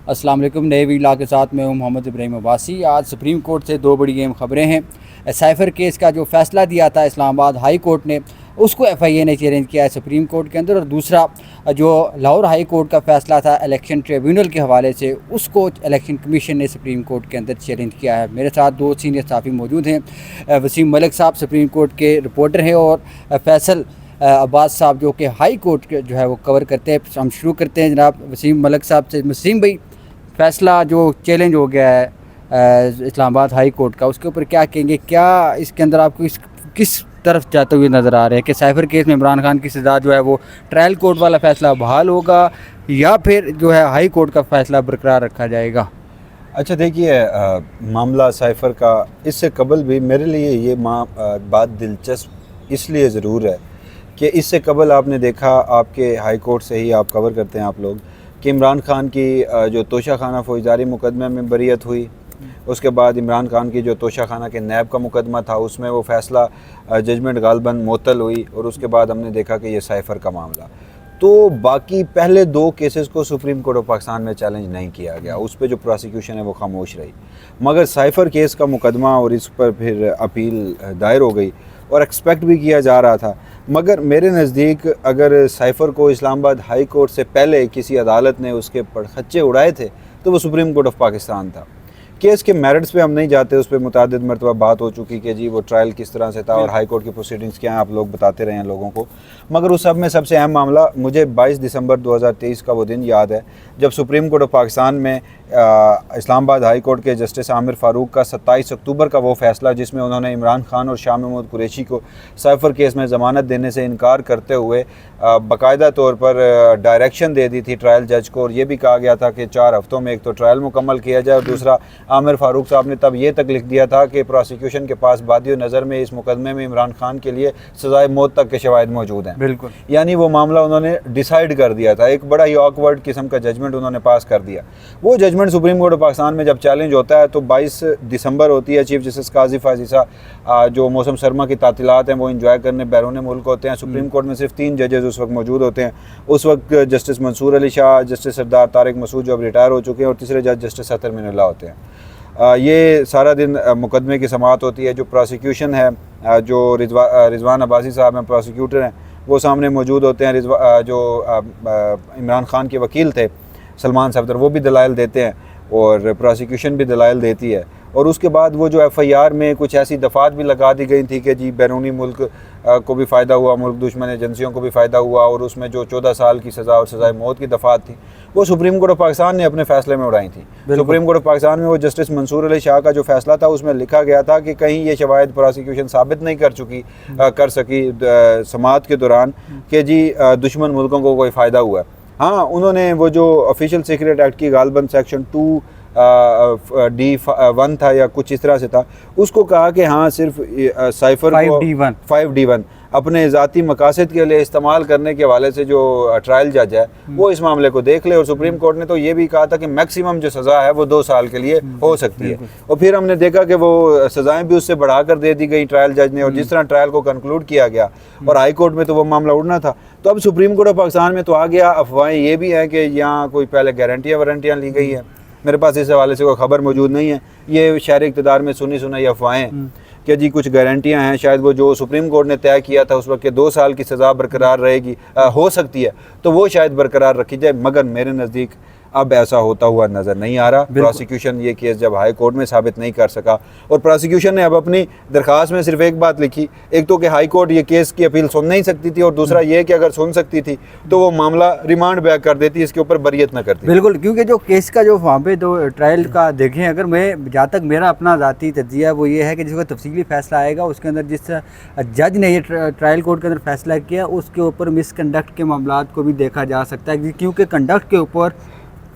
अस्सलाम वालेकुम। नए वीडियो के साथ मैं हूं मोहम्मद इब्राहिम अब्बासी। आज सुप्रीम कोर्ट से दो बड़ी अहम खबरें हैं। साइफ़र केस का जो फ़ैसला दिया था इस्लामाबाद हाई कोर्ट ने, उसको FIA ने चैलेंज किया है सुप्रीम कोर्ट के अंदर। और दूसरा जो लाहौर हाई कोर्ट का फ़ैसला था इलेक्शन ट्रिब्यूनल के हवाले से, उसको इलेक्शन कमीशन ने सुप्रीम कोर्ट के अंदर चैलेंज किया है। मेरे साथ दो सीनियर सहाफ़ी मौजूद हैं। वसीम मलिक साहब सुप्रीम कोर्ट के रिपोर्टर हैं, और फैसल अब्बास साहब जो कि हाई कोर्ट के जो है वो कवर करते हैं। हम शुरू करते हैं जनाब वसीम मलिक साहब से। वसीम भाई, फ़ैसला जो चैलेंज हो गया है इस्लामाबाद हाई कोर्ट का, उसके ऊपर क्या कहेंगे? क्या इसके अंदर आपको किस तरफ जाते हुए नज़र आ रहे हैं कि साइफ़र केस में इमरान खान की सज़ा जो है वो ट्रायल कोर्ट वाला फ़ैसला बहाल होगा, या फिर जो है हाई कोर्ट का फ़ैसला बरकरार रखा जाएगा? अच्छा देखिए, मामला साइफ़र का इससे कबल भी मेरे लिए ये बात दिलचस्प इसलिए ज़रूर है कि इससे कबल आपने देखा, आपके हाई कोर्ट से ही आप कवर करते हैं आप लोग, कि इमरान खान की जो तोशाखाना फ़ौजदारी मुकदमे में बरीअत हुई। उसके बाद इमरान खान की जो तोशाखाना के नैब का मुकदमा था, उसमें वो फ़ैसला जजमेंट गालबन मुअत्तल हुई। और उसके बाद हमने देखा कि ये साइफ़र का मामला, तो बाकी पहले दो केसेस को सुप्रीम कोर्ट ऑफ पाकिस्तान में चैलेंज नहीं किया गया, उस पर जो प्रोसिक्यूशन है वो खामोश रही। मगर साइफ़र केस का मुकदमा और इस पर फिर अपील दायर हो गई, और एक्सपेक्ट भी किया जा रहा था। मगर मेरे नज़दीक अगर साइफ़र को इस्लामाबाद हाई कोर्ट से पहले किसी अदालत ने उसके पड़खच्चे उड़ाए थे, तो वो सुप्रीम कोर्ट ऑफ पाकिस्तान था। केस के मेरिट्स पे हम नहीं जाते, उस पर मुतादिद मरतबा बात हो चुकी कि जी वो ट्रायल किस तरह से था और हाई कोर्ट की प्रोसीडिंग्स क्या हैं, आप लोग बताते रहे हैं लोगों को। मगर उस सब में सबसे अहम मामला मुझे 22 दिसंबर 2023 का वो दिन याद है, जब सुप्रीम कोर्ट ऑफ पाकिस्तान में इस्लामाबाद हाई कोर्ट के जस्टिस आमिर फ़ारूक का 27 अक्टूबर का वो फ़ैसला, जिसमें उन्होंने इमरान खान और शाह महमूद कुरैशी को साइफ़र केस में ज़मानत देने से इनकार करते हुए बाकायदा तौर पर डायरेक्शन दे दी थी ट्रायल जज को। और ये भी कहा गया था कि 4 हफ़्तों में एक तो ट्रायल मुकम्मल किया जाए, और दूसरा आमिर फ़ारूक साहब ने तब ये तक लिख दिया था कि प्रोसिक्यूशन के पास बादियो नज़र में इस मुकदमे में इमरान खान के लिए सज़ाए मौत तक के शवाहिद मौजूद हैं। बिल्कुल, यानी वो मामला उन्होंने डिसाइड कर दिया था, एक बड़ा ही ऑकवर्ड किस्म का जजमेंट उन्होंने पास कर दिया। वो judgement Supreme Court of Pakistan में जब चैलेंज होता है तो 22 दिसंबर होती है। चीफ जस्टिस काजी फाजीसा जो मौसम सरमा की तातीलात हैं वो इंजॉय करने बैरून मुल्क होते हैं। सुप्रीम कोर्ट में सिर्फ 3 जजेस उस वक्त मौजूद होते हैं। उस वक्त जस्टिस मंसूर अली शाह, जस्टिस सरदार तारिक मसूद जो अब रिटायर हो चुके हैं, और तीसरे जज जस्टिस अतर मिनुल्लाह होते हैं। ये सारा दिन मुकदमे की समाअत होती है। जो प्रोसिक्यूशन है, जो रिजवान अब्बासी साहब हैं, प्रोसिक्यूटर हैं, वो सामने मौजूद होते हैं। जो इमरान खान के वकील थे सलमान सफदर, वो भी दलाइल देते हैं, और प्रोसिक्यूशन भी दलाइल देती है। और उसके बाद वो जो FIR में कुछ ऐसी दफ़ात भी लगा दी गई थी कि जी बैरूनी मुल्क को भी फ़ायदा हुआ, मुल्क दुश्मन एजेंसियों को भी फ़ायदा हुआ, और उसमें जो 14 साल की सज़ा और सज़ाए मौत की दफ़ात थी, वो सुप्रीम कोर्ट ऑफ पाकिस्तान ने अपने फ़ैसले में उड़ाई थी। सुप्रीम कोर्ट ऑफ पाकिस्तान में वो जस्टिस मंसूर अली शाह का जो फ़ैसला था, उसमें लिखा गया था कि कहीं ये शवाहिद प्रोसिक्यूशन साबित नहीं कर सकी समाअत के दौरान कि जी दुश्मन मुल्कों को कोई फ़ायदा हुआ है। हाँ, उन्होंने वो जो ऑफिशियल सीक्रेट एक्ट की गालबन सेक्शन 2D1 था या कुछ इस तरह से था, उसको कहा कि हाँ सिर्फ साइफ़र को 5D1 अपने ज़ाती मकासद के लिए इस्तेमाल करने के हवाले से जो ट्रायल जज है वो इस मामले को देख ले। और सुप्रीम कोर्ट ने तो ये भी कहा था कि मैक्सिमम जो सज़ा है वो 2 साल के लिए हो सकती है। और फिर हमने देखा कि वो सज़ाएं भी उससे बढ़ाकर दे दी गई ट्रायल जज ने, और जिस तरह ट्रायल को कंक्लूड किया गया, और हाई कोर्ट में तो वो मामला उड़ना था। तो अब सुप्रीम कोर्ट ऑफ पाकिस्तान में तो आ गया। अफवाहें ये भी हैं कि यहाँ कोई पहले गारंटियाँ ली गई है, मेरे पास इस हवाले से कोई ख़बर मौजूद नहीं है। ये शहर इक़्तिदार में सुनी सुनाई अफवाहें कि जी कुछ गारंटियां हैं, शायद वो जो सुप्रीम कोर्ट ने तय किया था उस वक्त के 2 साल की सज़ा बरकरार रहेगी, हो सकती है, तो वो शायद बरकरार रखी जाए। मगर मेरे नज़दीक अब ऐसा होता हुआ नज़र नहीं आ रहा। प्रोसिक्यूशन ये केस जब हाई कोर्ट में साबित नहीं कर सका, और प्रोसिक्यूशन ने अब अपनी दरख्वास्त में सिर्फ एक बात लिखी, एक तो कि हाई कोर्ट ये केस की अपील सुन नहीं सकती थी, और दूसरा ये कि अगर सुन सकती थी तो वो मामला रिमांड बैक कर देती, इसके ऊपर बरियत न करती। बिल्कुल, क्योंकि जो केस का जो वहाँ पे तो ट्रायल का देखें, अगर मैं जहाँ तक मेरा अपना ज़ाती तज्जिया है वो ये है कि जिसका तफसीली फ़ैसला आएगा उसके अंदर जिस जज ने ये ट्रायल कोर्ट के अंदर फ़ैसला किया उसके ऊपर मिसकंडक्ट के मामलात को भी देखा जा सकता है, क्योंकि कंडक्ट के ऊपर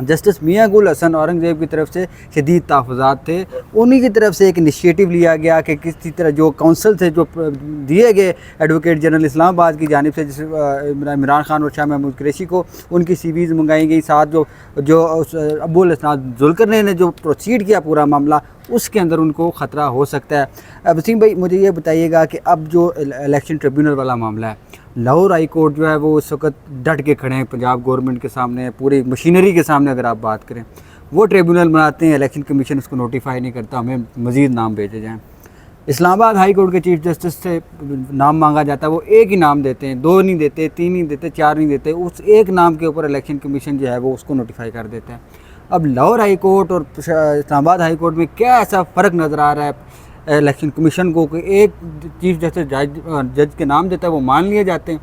जस्टिस मियां गुल हसन औरंगज़ेब की तरफ से शदीद तहफ़्फ़ुज़ात थे। उन्हीं की तरफ से एक इनिशिएटिव लिया गया कि किसी तरह जो काउंसिल थे जो दिए गए एडवोकेट जनरल इस्लामाबाद की जानिब से, जिस इमरान खान और शाह महमूद कुरैशी को उनकी CVs मंगाई गई, साथ जो अबुल हसन जुल्करनैन ने जो प्रोसीड किया पूरा मामला, उसके अंदर उनको ख़तरा हो सकता है। वसीम भाई, मुझे ये बताइएगा कि अब जो इलेक्शन ट्रिब्यूनल वाला मामला है, लाहौर हाई कोर्ट जो है वो उस वक्त डट के खड़े हैं पंजाब गवर्नमेंट के सामने, पूरी मशीनरी के सामने अगर आप बात करें, वो ट्रिब्यूनल बनाते हैं, इलेक्शन कमीशन उसको नोटिफाई नहीं करता, हमें मज़ीद नाम भेजे जाएँ। इस्लामाबाद हाई कोर्ट के चीफ जस्टिस से नाम मांगा जाता है, वो एक ही नाम देते हैं, 2 नहीं देते, 3 नहीं देते, 4 नहीं देते, उस एक नाम के ऊपर इलेक्शन कमीशन जो है वो उसको नोटिफाई कर देता है। अब लाहौर हाई कोर्ट और इस्लामाबाद हाई कोर्ट में क्या ऐसा फ़र्क नज़र आ रहा है इलेक्शन कमीशन को कि एक चीफ जस्टिस जज के नाम देता है वो मान लिए जाते हैं,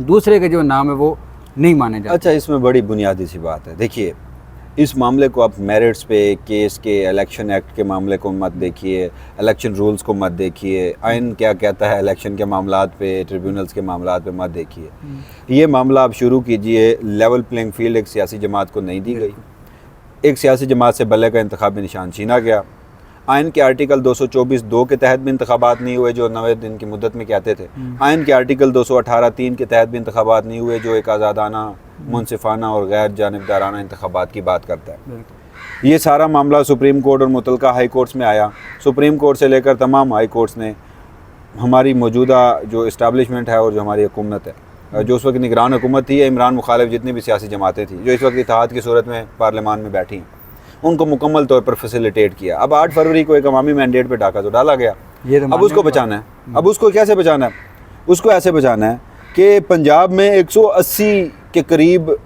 दूसरे के जो नाम है वो नहीं माने जाते। अच्छा, इसमें बड़ी बुनियादी सी बात है। देखिए, इस मामले को आप मेरिट्स पे, केस के, इलेक्शन एक्ट के मामले को मत देखिए, इलेक्शन रूल्स को मत देखिए, आइन क्या कहता है इलेक्शन के मामलात पे, ट्रिब्यूनल्स के मामलात पे मत देखिए। ये मामला आप शुरू कीजिए, लेवल प्लेइंग फील्ड एक सियासी जमात को नहीं दी गई, एक सियासी जमात से बल्ले का इंतखाबी निशान छीना गया। आइन के आर्टिकल 224(2) के तहत भी इंतखाबात नहीं हुए जो 90 दिन की मुद्दत में कहते थे। आइन के आर्टिकल 218(3) के तहत भी इंतखाबात नहीं हुए जो एक आज़ादाना, मुनसिफाना और गैर जानिबदाराना इंतखाबात की बात करता है। ये सारा मामला सुप्रीम कोर्ट और मुतलका हाई कोर्ट्स में आया। सुप्रीम कोर्ट से लेकर तमाम हाई कोर्ट्स ने हमारी मौजूदा जो इस्टेब्लिशमेंट है और जो हमारी हुकूमत है, जो उस वक्त निगरान हुकूमत थी, इमरान मुखालिफ जितनी भी सियासी जमातें थी जो इस वक्त इत्तेहाद की सूरत में पार्लियामान में बैठी हैं, उनको मुकम्मल तौर पर फैसिलिटेट किया। अब 8 फरवरी को एक अवामी मैंडेट पे डाका तो डाला गया, अब उसको बचाना है। अब उसको कैसे बचाना है? उसको ऐसे बचाना है कि पंजाब में 180 के करीब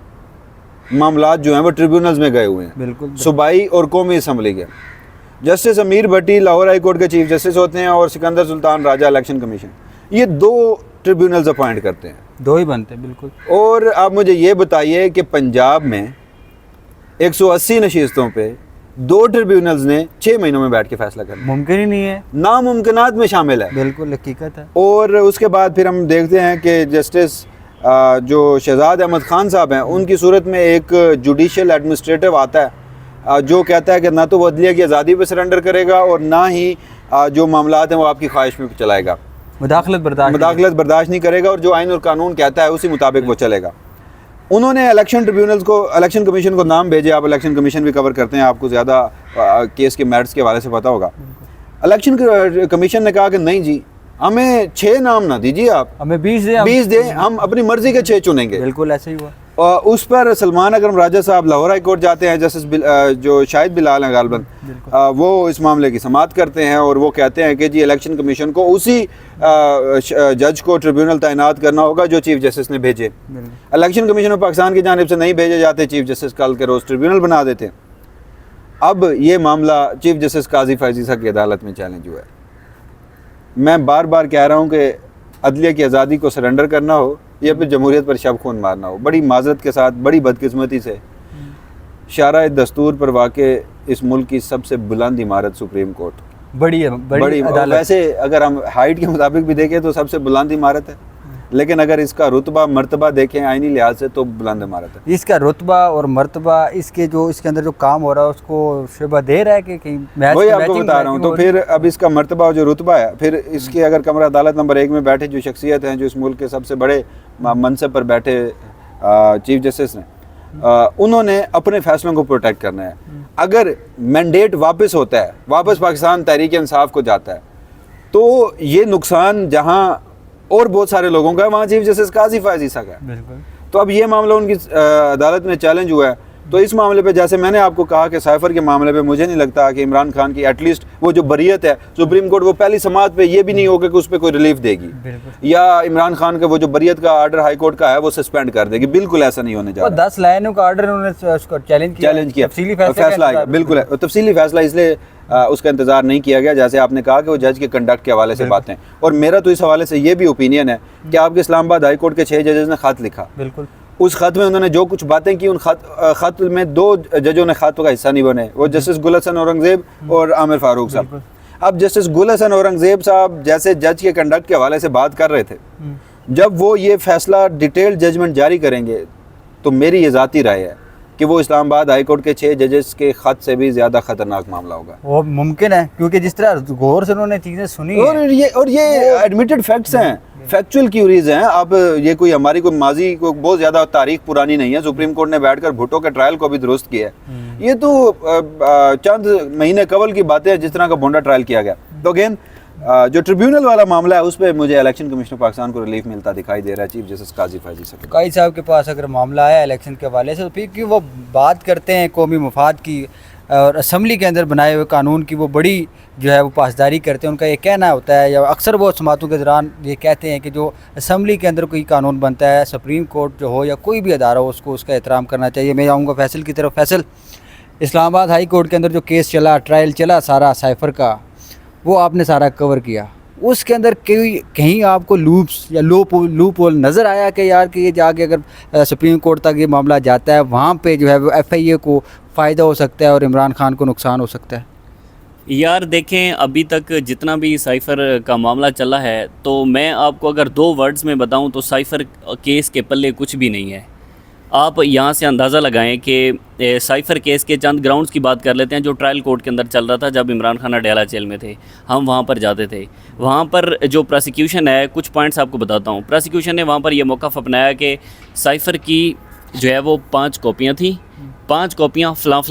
मामलात जो हैं वो ट्रिब्यूनल्स में गए हुए हैं, बिल्कुल सूबाई और कौमी असम्बली के। जस्टिस अमीर भट्टी लाहौर हाई कोर्ट के चीफ जस्टिस होते हैं और सिकंदर सुल्तान राजा इलेक्शन कमीशन, ये 2 ट्रिब्यूनल्स अपॉइंट करते हैं, 2 ही बनते हैं। बिल्कुल। और आप मुझे ये बताइए कि पंजाब में 180 नशीस्तों पे 2 ट्रिब्यूनल्स ने 6 महीनों में बैठ के फैसला करना मुमकिन ही नहीं है, नामुमकिनात में शामिल है। बिल्कुल हकीकत है। और उसके बाद फिर हम देखते हैं कि जस्टिस जो शहजाद अहमद खान साहब हैं, उनकी सूरत में एक जुडिशल एडमिनिस्ट्रेटिव आता है जो कहता है कि ना तो वो अदलिया की आज़ादी पे सरेंडर करेगा और ना ही जो मामलात हैं वो आपकी ख्वाहिश में चलाएगा, मुदाखलत बर्दाश्त नहीं करेगा, और जो आइन और कानून कहता है उसी मुताबिक वो चलेगा। उन्होंने इलेक्शन ट्रिब्यूनल्स को, इलेक्शन कमीशन को नाम भेजे। आप इलेक्शन कमीशन भी कवर करते हैं, आपको ज़्यादा केस के मेरिट्स के हवाले से पता होगा। इलेक्शन कमीशन ने कहा कि नहीं जी, हमें 6 नाम ना दीजिए, आप हमें 20 दें, हम अपनी मर्जी के 6 चुनेंगे। बिल्कुल ऐसे ही हुआ। उस पर सलमान अकरम राजा साहब लाहौर हाई कोर्ट जाते हैं, जस्टिस जो शाहिद बिलाल हैं गालबन, वो इस मामले की समाअत करते हैं और वो कहते हैं कि जी इलेक्शन कमीशन को उसी जज को ट्रिब्यूनल तैनात करना होगा जो चीफ जस्टिस ने भेजे। इलेक्शन कमीशन ऑफ पाकिस्तान की जानिब से नहीं भेजे जाते, चीफ जस्टिस कल के रोज़ ट्रिब्यूनल बना देते हैं। अब ये मामला चीफ जस्टिस काजी फैज़ ईसा की अदालत में चैलेंज हुआ है। मैं बार बार कह रहा हूँ कि अदलिया की आज़ादी को सरेंडर करना हो या फिर जमहूरियत पर शब खून मारना हो, बड़ी माजरत के साथ, बड़ी बदकिस्मती से शारा दस्तूर पर वाक़े इस मुल्क की सबसे बुलंद इमारत सुप्रीम कोर्ट, बड़ी अदालत। वैसे अगर हम हाइट के मुताबिक भी देखें तो सबसे बुलंद इमारत है, लेकिन अगर इसका रुतबा मर्तबा देखें आईनी लिहाज से तो बुलंद इमारत है। इसका रुतबा और मर्तबा, इसके जो इसके अंदर जो काम हो रहा है उसको शुबा दे रहा है कि कहीं मैच, वही आपको बता रहा हूँ। तो फिर अब इसका मर्तबा और जो रुतबा है, फिर इसके अगर कमरा अदालत नंबर 1 में बैठे जो शख्सियत हैं, जो इस मुल्क के सबसे बड़े मनसब पर बैठे चीफ जस्टिस ने, उन्होंने अपने फैसलों को प्रोटेक्ट करना है। अगर मैंडेट वापस होता है, वापस पाकिस्तान तहरीक इंसाफ को जाता है, तो ये नुकसान जहाँ और बहुत सारे लोगों का है, वहाँ चीफ जस्टिस काजी फैज़ ईसा का है। तो अब ये मामला उनकी अदालत में चैलेंज हुआ है। तो इस मामले पे, जैसे मैंने आपको कहा कि साइफर के मामले पे मुझे नहीं लगता कि इमरान खान की एटलीस्ट वो जो बरीयत है, सुप्रीम कोर्ट वो पहली समाअत पे ये भी नहीं होगा कि उस पर कोई रिलीफ देगी, या इमरान खान का वो जो बरीयत का आर्डर हाई कोर्ट का है वो सस्पेंड कर देगी। बिल्कुल ऐसा नहीं होने जा रहा। 10 लाइनों का आर्डर उन्होंने चैलेंज किया, तफसीली फैसला आएगा। बिल्कुल है, तफसीली फैसला इसलिए उसका इंतजार नहीं किया गया, जैसे आपने कहा कि वो जज के कंडक्ट के हवाले से बातें। और मेरा तो इस हवाले से ये भी ओपिनियन है कि आपके इस्लामाबाद हाई कोर्ट के 6 जजेस ने खत लिखा, बिल्कुल उस खत में उन्होंने जो कुछ बातें की, उन खत में 2 जजों ने खत का हिस्सा नहीं बने, वो जस्टिस गुल हसन औरंगजेब और आमिर फारूक साहब। अब जस्टिस गुल हसन औरंगजेब साहब जैसे जज के कंडक्ट के हवाले से बात कर रहे थे, जब वो ये फैसला डिटेल्ड जजमेंट जारी करेंगे तो मेरी ये ज़ाती राय है कि वो इस्लामाबाद हाई कोर्ट के 6 जजेस के खत से भी ज़्यादा ख़तरनाक मामला होगा। वो मुमकिन है, क्योंकि जिस तरह गौर से उन्होंने चीज़ें सुनी और ये एडमिटेड फैक्ट्स हैं, फैक्चुअल क्यूरीज हैं। अब ये कोई हमारी कोई माजी को बहुत ज़्यादा तारीख पुरानी नहीं है। सुप्रीम कोर्ट ने बैठकर भुट्टो के ट्रायल को भी दुरुस्त किया है। ये तो चंद महीने कबल की बातें हैं, जिस तरह का भोंडा ट्रायल किया गया। तो अगेन जो ट्रिब्यूनल वाला मामला है उस पर मुझे इलेक्शन कमीशन पाकिस्तान को रिलीफ मिलता दिखाई दे रहा है चीफ जस्टिस काजी फैजी साहब। काजी साहब के पास अगर मामला आया इलेक्शन के हवाले से तो फिर कि वो बात करते हैं कौमी मफाद की और असम्बली के अंदर बनाए हुए कानून की वो बड़ी जो है वो पासदारी करते हैं। उनका ये कहना होता है या अक्सर वो समातों के दौरान ये कहते हैं कि जो असम्बली के अंदर कोई कानून बनता है सुप्रीम कोर्ट जो हो या कोई भी अदारा हो उसको उसका एहतराम करना चाहिए। मैं आऊँगा फैसल की तरफ। फैसल, इस्लामाबाद हाई कोर्ट के अंदर जो केस चला, ट्रायल चला सारा साइफ़र का, वो आपने सारा कवर किया। उसके अंदर कहीं आपको लूप्स या लूप होल नज़र आया कि यार कि ये जाके अगर सुप्रीम कोर्ट तक ये मामला जाता है वहाँ पे जो है वो FIA को फ़ायदा हो सकता है और इमरान खान को नुकसान हो सकता है? यार देखें, अभी तक जितना भी साइफ़र का मामला चला है तो मैं आपको अगर 2 वर्ड्स में बताऊं तो साइफ़र केस के पल्ले कुछ भी नहीं है। आप यहाँ से अंदाज़ा लगाएं कि साइफ़र केस के चंद ग्राउंड्स की बात कर लेते हैं जो ट्रायल कोर्ट के अंदर चल रहा था जब इमरान खान अडयाला जेल में थे। हम वहाँ पर जाते थे। वहाँ पर जो प्रोसिक्यूशन है, कुछ पॉइंट्स आपको बताता हूँ। प्रोसिक्यूशन ने वहाँ पर यह मौक़िफ़ अपनाया कि साइफ़र की जो है वो 5 कॉपियाँ थी। 5 कॉपियाँ फ़लाँ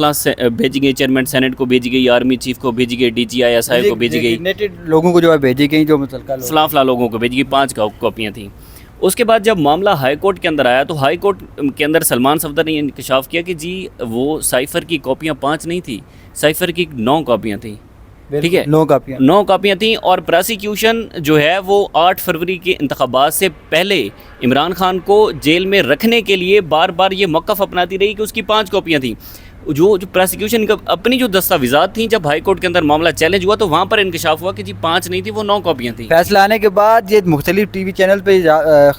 भेजी गई, चेयरमैन सेनेट को भेजी गई, आर्मी चीफ को भेजी गई, DGI को भेजी गई, लोगों को जो है भेजी गई, जो मुतल्लिक़ फ़लाँ लोगों को भेजी गई। 5 कॉपियाँ थी। उसके बाद जब मामला हाई कोर्ट के अंदर आया तो हाई कोर्ट के अंदर सलमान सफदर ने इंकशाफ किया कि जी वो साइफ़र की कॉपियाँ 5 नहीं थी, साइफ़र की 9 कॉपियाँ थी। ठीक है, 9 कापियाँ थी। और प्रोसिक्यूशन जो है वो 8 फरवरी के इंतखाबात से पहले इमरान खान को जेल में रखने के लिए बार बार ये मौक़िफ़ अपनाती रही कि उसकी 5 कॉपियाँ थी। जो प्रोसिक्यूशन का अपनी जो दस्तावेज़ात थी, जब हाई कोर्ट के अंदर मामला चैलेंज हुआ तो वहाँ पर इंकशाफ हुआ कि जी 5 नहीं थी, वो 9 कॉपियाँ थी। फैसला आने के बाद ये मुख्तलिफ TV चैनल पे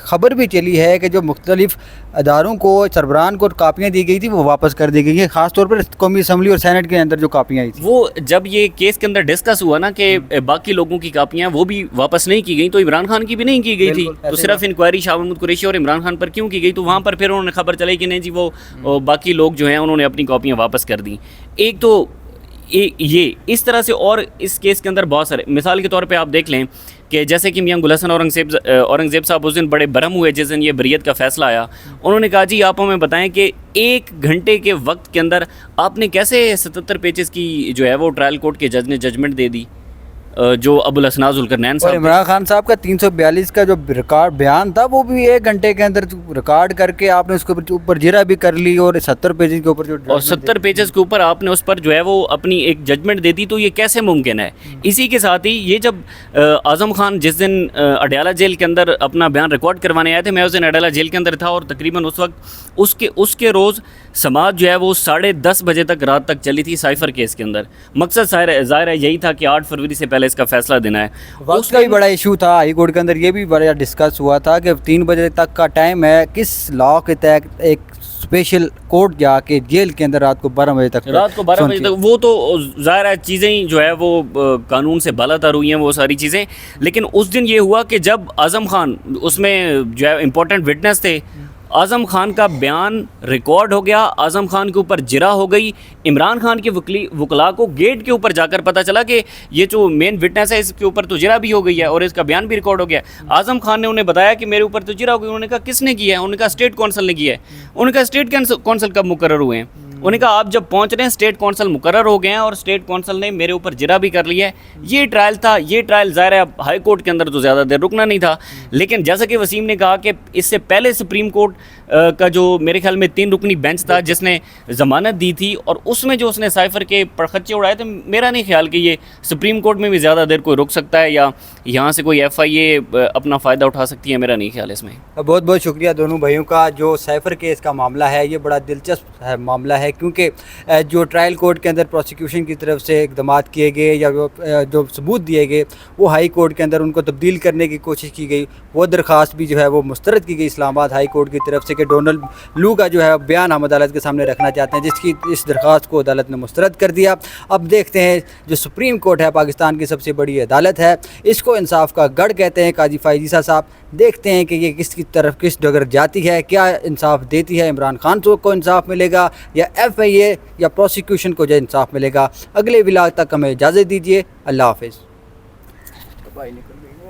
ख़बर भी चली है कि जो मुख्तलिफ अदारों को, सरबराहान को कापियाँ दी गई थी वो वापस कर दी गई हैं, ख़ासतौर पर कौमी असम्बली और सेनेट के अंदर जो कापियाँ आई थी। वो जब ये केस के अंदर डिस्कस हुआ ना कि बाकी लोगों की कापियाँ वो भी वापस नहीं की गई, तो इमरान खान की भी नहीं की गई थी, तो सिर्फ इंक्वायरी शाह महमूद कुरैशी और इमरान खान पर क्यों की गई? तो वहाँ पर फिर उन्होंने खबर चलाई कि नहीं जी वो बाकी लोग जो हैं उन्होंने अपनी कापियाँ वापस कर दी। एक तो ये इस तरह से, और इस केस के अंदर बहुत सारे, मिसाल के तौर पे आप देख लें कि जैसे कि मियां गुल हसन औरंगज़ेब साहब उस दिन बड़े बरहम हुए जिस दिन ये बरियत का फ़ैसला आया। उन्होंने कहा जी आप हमें बताएं कि 1 घंटे के वक्त के अंदर आपने कैसे 77 पेजेस की जो है वो ट्रायल कोर्ट के जज ने जजमेंट दे दी, जो अबुल हसनाज़ ज़ुल्करनैन साहब। और इमरान खान साहब का 342 का जो रिकॉर्ड बयान था वो भी 1 घंटे के अंदर रिकॉर्ड करके आपने उसके ऊपर जिरा भी कर ली और 70 पेजेस के ऊपर जो और 70 पेजेस के ऊपर आपने उस पर जो है वो अपनी एक जजमेंट दे दी। तो ये कैसे मुमकिन है? इसी के साथ ही ये जब आज़म खान जिस दिन अडयाला जेल के अंदर अपना बयान रिकॉर्ड करवाने आए थे, मैं उस दिन अडयाला जेल के अंदर था और तकरीबन उस वक्त उसके रोज़ समाज जो है वो 10:30 बजे तक रात तक चली थी साइफ़र केस के अंदर। मकसद ज़ाहिर है यही था कि 8 फरवरी से पहले इसका फ़ैसला देना है। उसका भी बड़ा इशू था हाई कोर्ट के अंदर, ये भी बड़ा डिस्कस हुआ था कि 3 बजे तक का टाइम है, किस लॉ के तहत एक स्पेशल कोर्ट जाके जेल के अंदर रात को 12 बजे तक वो तो ज़ाहिर है चीज़ें ही जो है वो कानून से बालातर हुई हैं वो सारी चीज़ें। लेकिन उस दिन ये हुआ कि जब आज़म खान उसमें जो है इम्पोर्टेंट विटनेस थे, आज़म खान का बयान रिकॉर्ड हो गया, आज़म खान के ऊपर जिरा हो गई। इमरान खान के वकला को गेट के ऊपर जाकर पता चला कि ये जो मेन विटनेस है इसके ऊपर तो जिरा भी हो गई है और इसका बयान भी रिकॉर्ड हो गया। आज़म खान ने उन्हें बताया कि मेरे ऊपर तो जिरा हो गई। उन्होंने कहा किसने किया है? उन्होंने कहा स्टेट कौंसल ने किया है। उन्होंने कहा स्टेट कौंसल कब मुकर्रर हुए हैं? उन्होंने कहा आप जब पहुंच रहे हैं स्टेट कौंसल मुकर्रर हो गए हैं और स्टेट कौंसल ने मेरे ऊपर जिरा भी कर लिया है। ये ट्रायल था। ये ट्रायल ज़ाहिर है हाई कोर्ट के अंदर तो ज़्यादा देर रुकना नहीं था, लेकिन जैसा कि वसीम ने कहा कि इससे पहले सुप्रीम कोर्ट का जो मेरे ख्याल में 3 रुकनी बेंच था जिसने ज़मानत दी थी और उसमें जो उसने साइफ़र के पड़खच्चे उड़ाए थे, मेरा नहीं ख्याल कि ये सुप्रीम कोर्ट में भी ज़्यादा देर कोई रुक सकता है या यहाँ से कोई FIA अपना फ़ायदा उठा सकती है, मेरा नहीं ख्याल इसमें। बहुत बहुत शुक्रिया दोनों भाइयों का। जो साइफ़र केस का मामला है ये बड़ा दिलचस्प मामला है, क्योंकि जो ट्रायल कोर्ट के अंदर प्रोसिक्यूशन की तरफ से इक़दाम किए गए या जो सबूत दिए गए वो हाई कोर्ट के अंदर उनको तब्दील करने की कोशिश की गई। वो दरख्वास्त भी जो है वो मुस्तरद की गई इस्लामाबाद हाई कोर्ट की तरफ से कि डोनाल्ड लू का जो है बयान हम अदालत के सामने रखना चाहते हैं, जिसकी इस दरख्वास्त को अदालत ने मुस्तरद कर दिया। अब देखते हैं जो सुप्रीम कोर्ट है पाकिस्तान की सबसे बड़ी अदालत है, इसको इंसाफ का गढ़ कहते हैं काजी फ़ायज़ीसा साहब। देखते हैं कि ये किसकी तरफ किस डगर जाती है, क्या इंसाफ देती है, इमरान खान को इंसाफ मिलेगा या FIA या प्रोसिक्यूशन को जो इंसाफ मिलेगा। अगले व्लॉग तक हमें इजाज़त दीजिए। अल्लाह हाफ़िज़।